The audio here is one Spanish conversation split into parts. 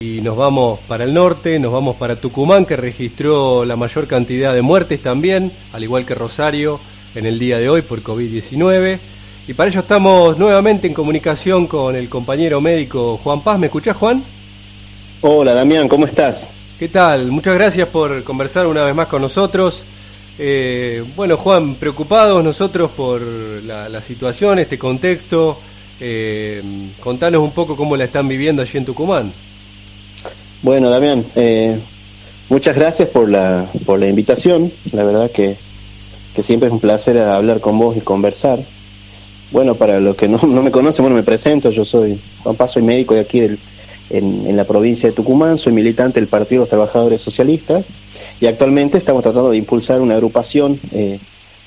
Y nos vamos para el norte, nos vamos para Tucumán, que registró la mayor cantidad de muertes también, al igual que Rosario, en el día de hoy por COVID-19. Y para ello estamos nuevamente en comunicación con el compañero médico Juan Paz. ¿Me escuchás, Juan? Hola, Damián, ¿cómo estás? ¿Qué tal? Muchas gracias por conversar una vez más con nosotros. Bueno, Juan, preocupados nosotros por la situación, este contexto. Contanos un poco cómo la están viviendo allí en Tucumán. Bueno, Damián, muchas gracias por la invitación. La verdad que siempre es un placer hablar con vos y conversar. Bueno, para los que no me conocen, bueno, me presento. Yo soy Juan Paz, soy médico de aquí en la provincia de Tucumán. Soy militante del Partido de los Trabajadores Socialistas y actualmente estamos tratando de impulsar una agrupación que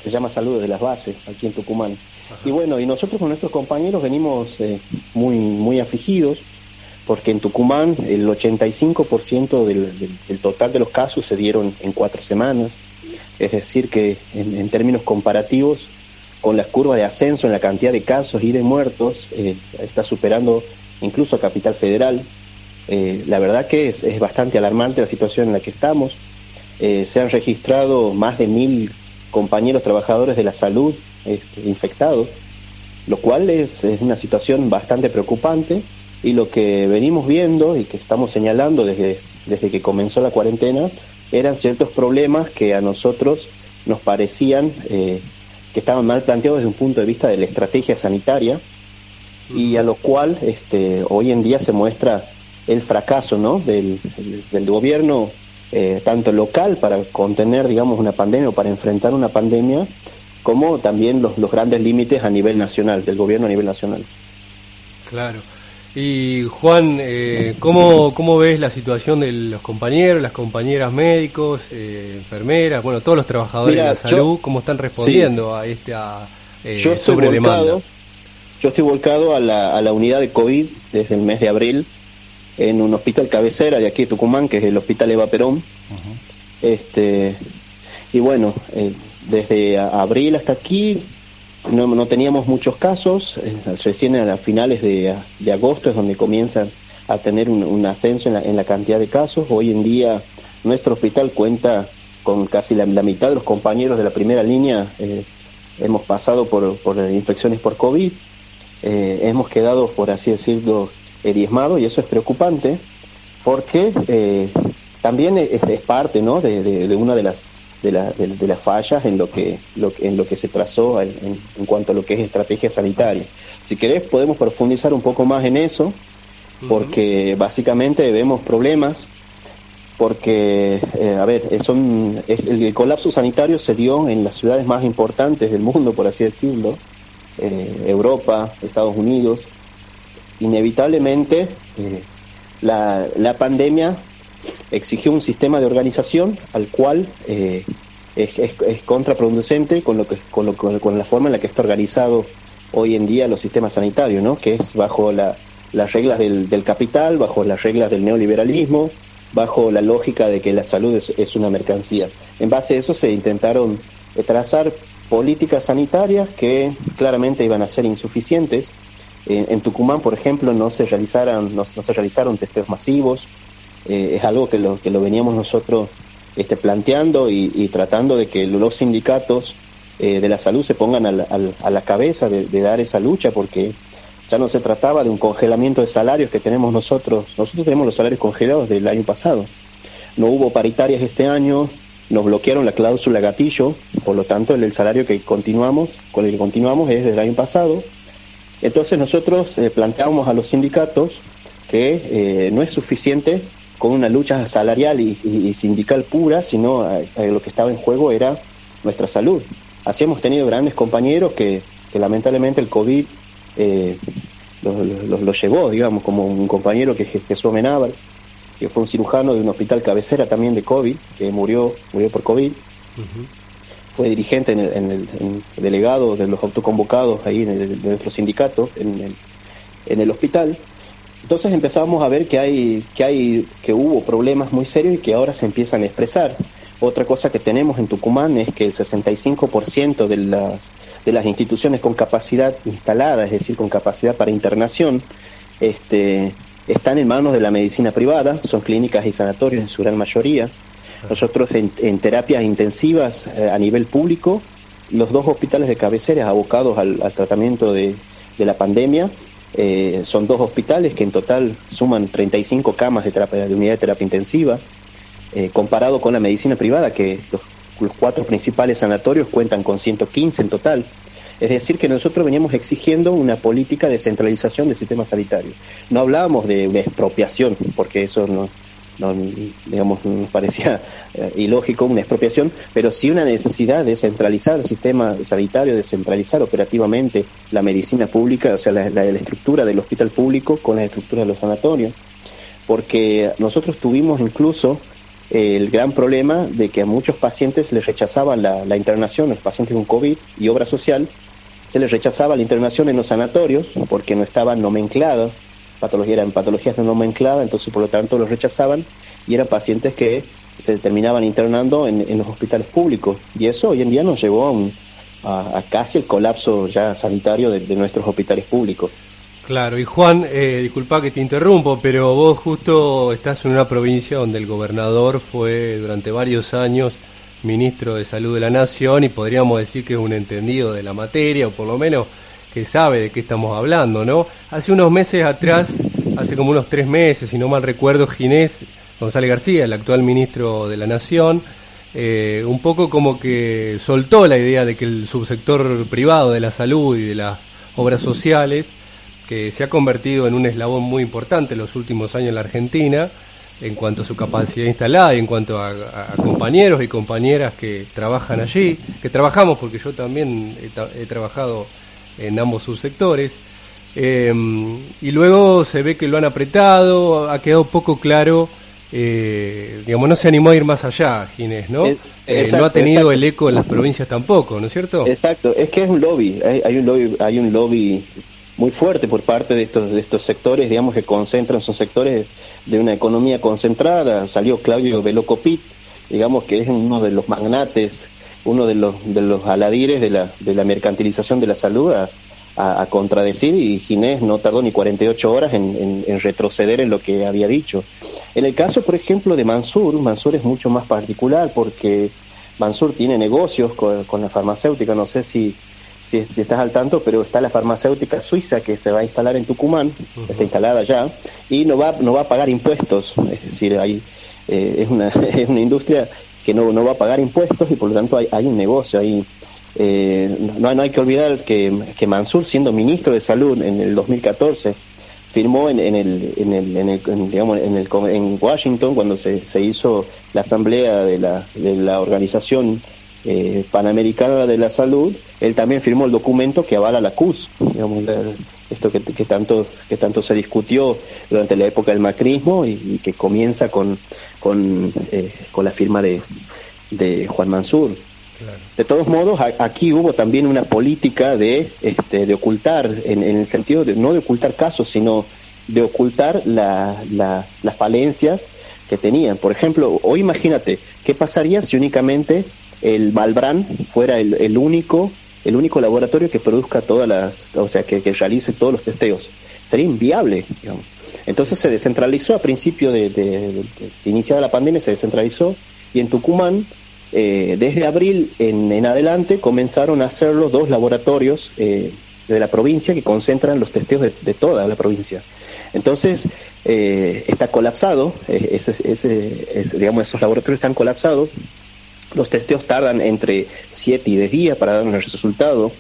se llama Salud de las Bases aquí en Tucumán. Ajá. Y bueno, y nosotros con nuestros compañeros venimos muy afligidos, porque en Tucumán el 85% del total de los casos se dieron en 4 semanas, es decir que en términos comparativos, con las curvas de ascenso en la cantidad de casos y de muertos, está superando incluso a Capital Federal. La verdad que es bastante alarmante la situación en la que estamos. Se han registrado más de 1.000 compañeros trabajadores de la salud infectados, lo cual es una situación bastante preocupante. Y lo que venimos viendo y que estamos señalando desde que comenzó la cuarentena eran ciertos problemas que a nosotros nos parecían que estaban mal planteados desde un punto de vista de la estrategia sanitaria, y a lo cual hoy en día se muestra el fracaso, ¿no?, del gobierno, tanto local para contener, digamos, una pandemia o para enfrentar una pandemia, como también los grandes límites a nivel nacional, del gobierno a nivel nacional. Claro. Y Juan, ¿cómo ves la situación de los compañeros, las compañeras médicos, enfermeras, bueno, todos los trabajadores de la salud, cómo están respondiendo a esta sobredemanda? Yo estoy volcado a la unidad de COVID desde el mes de abril en un hospital cabecera de aquí de Tucumán, que es el Hospital Eva Perón. Uh-huh. Y bueno, desde abril hasta aquí no teníamos muchos casos. Recién a finales de agosto es donde comienzan a tener un ascenso en la cantidad de casos. Hoy en día nuestro hospital cuenta con casi la mitad de los compañeros de la primera línea. Hemos pasado por infecciones por COVID. Hemos quedado, por así decirlo, diezmados, y eso es preocupante porque también es parte, ¿no?, de una de las fallas en lo que se trazó en cuanto a lo que es estrategia sanitaria. Si querés podemos profundizar un poco más en eso, porque básicamente vemos problemas, porque el colapso sanitario se dio en las ciudades más importantes del mundo, por así decirlo, Europa, Estados Unidos. Inevitablemente la pandemia exigió un sistema de organización al cual es contraproducente con la forma en la que está organizado hoy en día los sistemas sanitarios, ¿no?, que es bajo las reglas del capital, bajo las reglas del neoliberalismo, bajo la lógica de que la salud es una mercancía. En base a eso se intentaron trazar políticas sanitarias que claramente iban a ser insuficientes. En Tucumán, por ejemplo, no se realizaron testeos masivos. Es algo que lo veníamos nosotros planteando y tratando de que los sindicatos de la salud se pongan a la cabeza de dar esa lucha, porque ya no se trataba de un congelamiento de salarios que tenemos nosotros. Nosotros tenemos los salarios congelados del año pasado. No hubo paritarias este año, nos bloquearon la cláusula gatillo, por lo tanto el salario con el que continuamos es del año pasado. Entonces nosotros planteábamos a los sindicatos que no es suficiente con una lucha salarial y sindical pura, sino lo que estaba en juego era nuestra salud. Así hemos tenido grandes compañeros que lamentablemente el COVID los llevó, digamos, como un compañero que es Jesús Menábar, que fue un cirujano de un hospital cabecera también de COVID, que murió por COVID. Uh-huh. Fue dirigente en el delegado de los autoconvocados ahí de nuestro sindicato en el hospital. Entonces empezamos a ver que hubo problemas muy serios y que ahora se empiezan a expresar. Otra cosa que tenemos en Tucumán es que el 65% de las instituciones con capacidad instalada, es decir, con capacidad para internación, están en manos de la medicina privada, son clínicas y sanatorios en su gran mayoría. Nosotros en terapias intensivas a nivel público, los 2 hospitales de cabecera abocados al tratamiento de la pandemia, son 2 hospitales que en total suman 35 camas de unidad de terapia intensiva, comparado con la medicina privada, que los 4 principales sanatorios cuentan con 115 en total. Es decir, que nosotros veníamos exigiendo una política de centralización del sistema sanitario. No hablábamos de una expropiación, porque eso no digamos, nos parecía ilógico una expropiación, pero sí una necesidad de centralizar el sistema sanitario, de centralizar operativamente la medicina pública, o sea, la estructura del hospital público con la estructura de los sanatorios, porque nosotros tuvimos incluso el gran problema de que a muchos pacientes les rechazaban la internación, los pacientes con COVID y obra social, se les rechazaba la internación en los sanatorios porque no estaban nomenclados, eran patologías no nomencladas, entonces por lo tanto los rechazaban y eran pacientes que se terminaban internando en los hospitales públicos, y eso hoy en día nos llevó a casi el colapso ya sanitario de nuestros hospitales públicos. Claro, y Juan, disculpa que te interrumpo, pero vos justo estás en una provincia donde el gobernador fue durante varios años ministro de Salud de la Nación y podríamos decir que es un entendido de la materia, o por lo menos que sabe de qué estamos hablando, ¿no? Hace unos meses atrás, hace como unos 3 meses, si no mal recuerdo, Ginés González García, el actual ministro de la Nación, un poco como que soltó la idea de que el subsector privado de la salud y de las obras sociales, que se ha convertido en un eslabón muy importante en los últimos años en la Argentina, en cuanto a su capacidad instalada y en cuanto a compañeros y compañeras que trabajan allí, que trabajamos, porque yo también he trabajado en ambos subsectores, y luego se ve que lo han apretado, ha quedado poco claro, digamos, no se animó a ir más allá, Ginés, ¿no? Exacto, no ha tenido exacto. el eco en las provincias tampoco, ¿no es cierto? Exacto, es que es un lobby, hay un lobby muy fuerte por parte de estos sectores, digamos, que concentran, son sectores de una economía concentrada. Salió Claudio Velocopit, digamos, que es uno de los magnates, uno de los aladires de la mercantilización de la salud a contradecir, y Ginés no tardó ni 48 horas en retroceder en lo que había dicho. En el caso, por ejemplo, de Mansur es mucho más particular porque Mansur tiene negocios con la farmacéutica, no sé si estás al tanto, pero está la farmacéutica suiza que se va a instalar en Tucumán, está instalada ya, y no va a pagar impuestos, es decir, es una industria que no va a pagar impuestos y por lo tanto hay un negocio ahí. No hay que olvidar que Mansur, siendo ministro de Salud en el 2014, firmó en Washington, cuando se hizo la asamblea de la organización Panamericana de la Salud, él también firmó el documento que avala la CUS, digamos, esto que tanto se discutió durante la época del macrismo y que comienza con la firma de Juan Mansur. Claro. De todos modos, aquí hubo también una política de ocultar, en el sentido de no de ocultar casos, sino de ocultar las falencias que tenían. Por ejemplo, hoy imagínate, ¿qué pasaría si únicamente el Malbrán fuera el único laboratorio que produzca que realice todos los testeos? Sería inviable, digamos. Entonces se descentralizó a principio de iniciada la pandemia, se descentralizó, y en Tucumán, desde abril en adelante, comenzaron a hacerlo 2 laboratorios de la provincia que concentran los testeos de toda la provincia. Entonces, está colapsado, digamos, esos laboratorios están colapsados. Los testeos tardan entre 7 y 10 días para dar un resultado,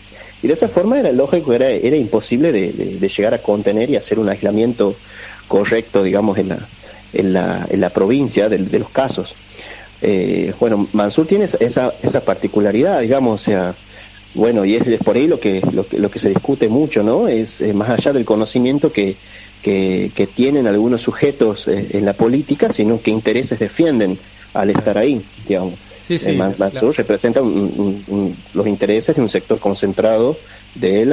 y de esa forma era lógico, era imposible de llegar a contener y hacer un aislamiento correcto, digamos, en la provincia de los casos. Bueno, Mansur tiene esa particularidad, digamos, o sea, bueno, y es por ahí lo que se discute mucho, ¿no? Es más allá del conocimiento que tienen algunos sujetos en la política, sino qué intereses defienden al estar ahí, digamos. Sí, Mansur representa los intereses de un sector concentrado del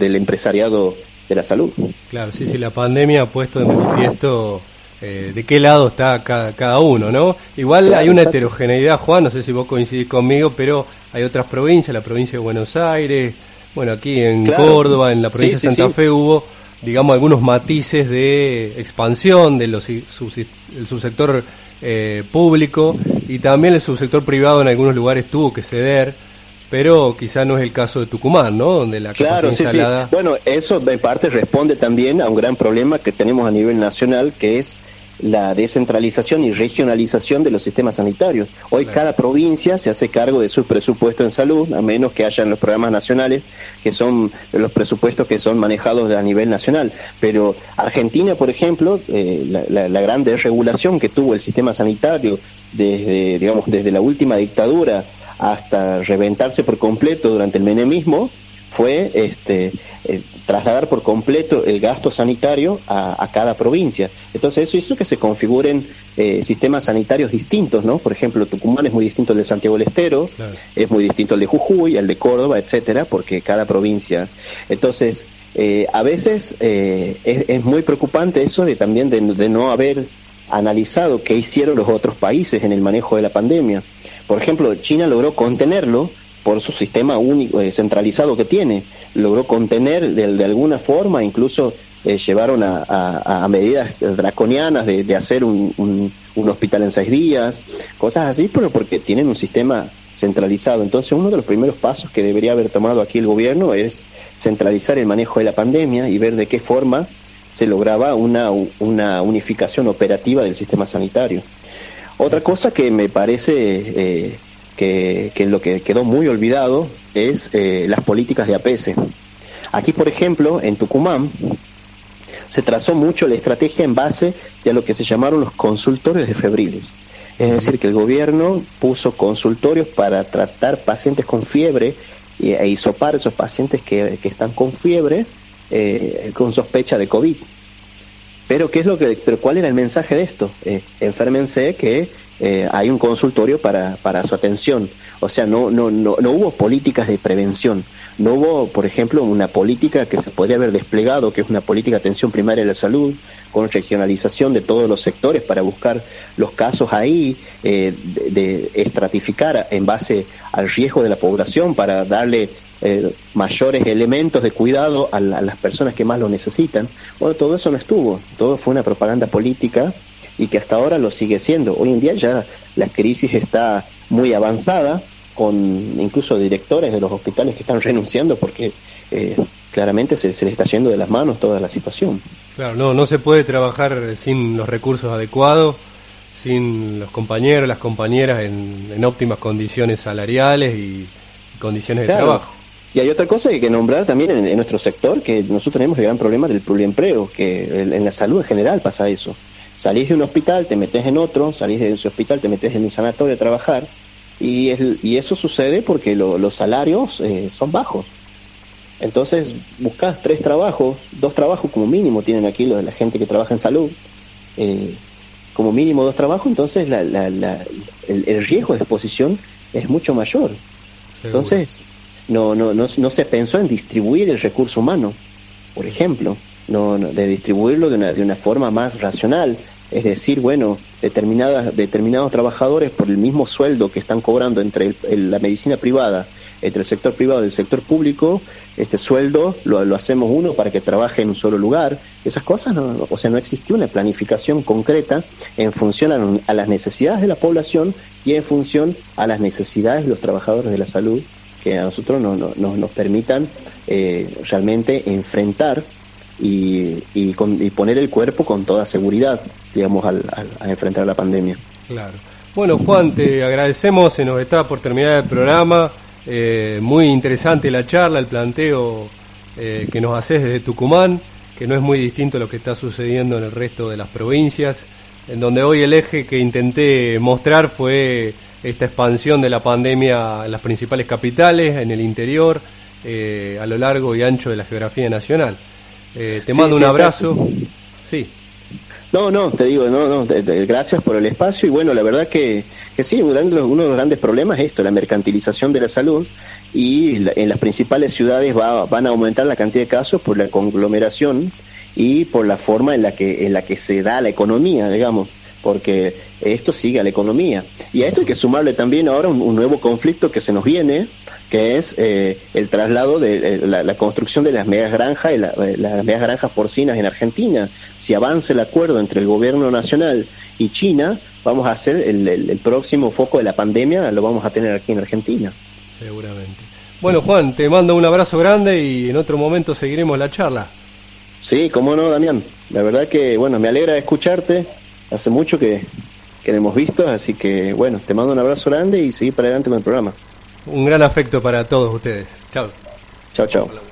empresariado de la salud. Claro, sí, la pandemia ha puesto de manifiesto de qué lado está cada uno, ¿no? Igual claro, hay una heterogeneidad, Juan, no sé si vos coincidís conmigo, pero hay otras provincias, la provincia de Buenos Aires, bueno, aquí en Córdoba, en la provincia de Santa Fe hubo digamos, algunos matices de expansión de el subsector público, y también el subsector privado en algunos lugares tuvo que ceder, pero quizá no es el caso de Tucumán, ¿no? Donde la capacidad instalada... Sí. Bueno, eso en parte responde también a un gran problema que tenemos a nivel nacional, que es la descentralización y regionalización de los sistemas sanitarios. Hoy cada provincia se hace cargo de su presupuesto en salud, a menos que hayan los programas nacionales, que son los presupuestos que son manejados a nivel nacional. Pero Argentina, por ejemplo, la gran desregulación que tuvo el sistema sanitario desde la última dictadura hasta reventarse por completo durante el menemismo, fue trasladar por completo el gasto sanitario a cada provincia. Entonces eso hizo que se configuren sistemas sanitarios distintos, ¿no? Por ejemplo, Tucumán es muy distinto al de Santiago del Estero, claro. Es muy distinto al de Jujuy, al de Córdoba, etcétera, porque cada provincia. Entonces, a veces es muy preocupante eso también de no haber analizado qué hicieron los otros países en el manejo de la pandemia. Por ejemplo, China logró contenerlo por su sistema único, centralizado que tiene, logró contener de alguna forma, incluso llevaron a medidas draconianas de hacer un hospital en 6 días, cosas así, pero porque tienen un sistema centralizado. Entonces uno de los primeros pasos que debería haber tomado aquí el gobierno es centralizar el manejo de la pandemia y ver de qué forma se lograba una unificación operativa del sistema sanitario. Otra cosa que me parece que lo que quedó muy olvidado es las políticas de APS. Aquí, por ejemplo, en Tucumán, se trazó mucho la estrategia en base de lo que se llamaron los consultorios de febriles. Es decir, que el gobierno puso consultorios para tratar pacientes con fiebre e hisopar esos pacientes que están con fiebre con sospecha de COVID. Pero ¿cuál era el mensaje de esto? Enférmense, que hay un consultorio para su atención. O sea, no hubo políticas de prevención. No hubo, por ejemplo, una política que se podría haber desplegado, que es una política de atención primaria de la salud, con regionalización de todos los sectores para buscar los casos ahí, de estratificar en base al riesgo de la población para darle mayores elementos de cuidado a las personas que más lo necesitan. Bueno, todo eso no estuvo, todo fue una propaganda política y que hasta ahora lo sigue siendo. Hoy en día ya la crisis está muy avanzada, con incluso directores de los hospitales que están renunciando porque claramente se les está yendo de las manos toda la situación. Claro, no se puede trabajar sin los recursos adecuados, sin los compañeros, las compañeras en óptimas condiciones salariales y condiciones de trabajo. Y hay otra cosa que hay que nombrar también en nuestro sector, que nosotros tenemos el gran problema del pluriempleo, que en la salud en general pasa eso. Salís de un hospital, te metes en otro, salís de ese hospital, te metes en un sanatorio a trabajar, y eso sucede porque los salarios son bajos. Entonces buscas 3 trabajos, 2 trabajos como mínimo tienen aquí la gente que trabaja en salud, como mínimo 2 trabajos, entonces el riesgo de exposición es mucho mayor. Entonces no se pensó en distribuir el recurso humano, por ejemplo, de distribuirlo de una forma más racional. Es decir, bueno, determinados trabajadores por el mismo sueldo que están cobrando entre la medicina privada, entre el sector privado y el sector público, este sueldo lo hacemos uno para que trabaje en un solo lugar. Esas cosas no existió una planificación concreta en función a las necesidades de la población y en función a las necesidades de los trabajadores de la salud, que a nosotros nos permitan realmente enfrentar y poner el cuerpo con toda seguridad, digamos, a enfrentar la pandemia. Claro. Bueno, Juan, te agradecemos, se nos está por terminar el programa, muy interesante la charla, el planteo que nos haces desde Tucumán, que no es muy distinto a lo que está sucediendo en el resto de las provincias, en donde hoy el eje que intenté mostrar fue esta expansión de la pandemia en las principales capitales, en el interior, a lo largo y ancho de la geografía nacional. Te mando un abrazo. Sí. Te digo, gracias por el espacio y bueno, la verdad que sí, uno de los grandes problemas es esto, la mercantilización de la salud y en las principales ciudades van a aumentar la cantidad de casos por la conglomeración y por la forma en la que se da la economía, digamos, porque esto sigue a la economía. Y a esto hay que sumarle también ahora un nuevo conflicto que se nos viene, que es el traslado de la construcción de las megas granjas y las megas granjas porcinas en Argentina. Si avanza el acuerdo entre el gobierno nacional y China, vamos a hacer el próximo foco de la pandemia, lo vamos a tener aquí en Argentina. Seguramente. Bueno, Juan, te mando un abrazo grande y en otro momento seguiremos la charla. Sí, cómo no, Damián. La verdad que, bueno, me alegra escucharte. Hace mucho que no hemos visto, así que, bueno, te mando un abrazo grande y seguir para adelante con el programa. Un gran afecto para todos ustedes. Chao. Chao, chao.